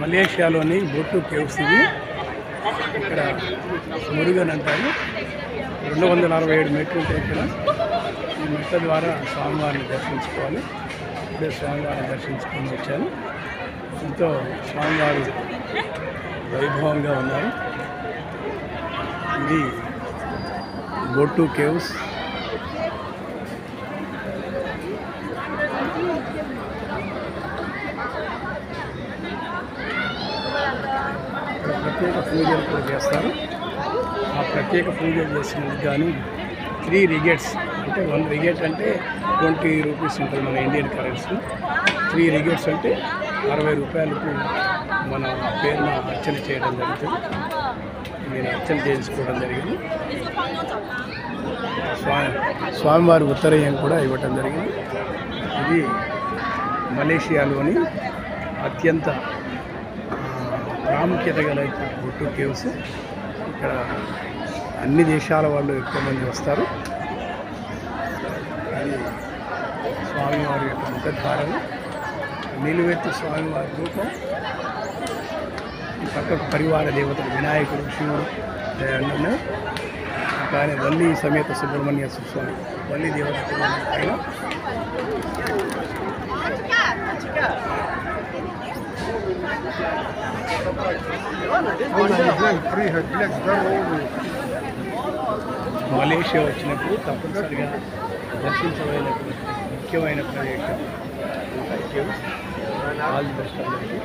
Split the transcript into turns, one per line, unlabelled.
మలేషియాలోని బొట్టు కేవ్స్ ఇవి. ఇక్కడ మురుగన్ అంటారు. 267 మెట్లు ఉంటాయి ఇక్కడ. ఈ మెట్ల ద్వారా స్వామివారిని దర్శించుకోవాలి. ఇప్పుడే స్వామివారిని దర్శించుకొని వచ్చాను. ఎంతో స్వామివారు వైభవంగా ఉన్నారు. ఇది బొట్టు కేవ్స్. ప్రత్యేక పూజలు కూడా చేస్తారు. ఆ ప్రత్యేక పూజలు చేసినందుకు కానీ 3 రిగేట్స్ అంటే 1 రిగేట్ అంటే 20 రూపీస్ ఉంటుంది మన ఇండియన్ కరెన్సీ. 3 రిగేట్స్ అంటే 60 రూపాయలకు మన పేరున అర్చన చేయడం జరుగుతుంది. నేను అర్చన చేయించుకోవడం జరిగింది. స్వామివారి ఉత్తరయం కూడా ఇవ్వటం జరిగింది. ఇది మలేషియాలోని అత్యంత ప్రాముఖ్యత గల బొట్టు కేవ్స్. ఇక్కడ అన్ని దేశాల వాళ్ళు ఎక్కువ మంది వస్తారు. అది స్వామివారి యొక్క ముఖద్వారము, నిలువెత్తు స్వామివారి రూపం. ఈ పక్కకు పరివార దేవతలు వినాయకుడు, శివుడు ఉన్నాయి. కానీ వల్లి సమేత సుబ్రహ్మణ్య స్వామి, వల్లి దేవత పైన మలేషియా వచ్చినప్పుడు తప్పనిసరిగా దర్శించబడినటువంటి ముఖ్యమైన ప్రదేశం. ఆల్ ది బెస్ట్ అందరికీ.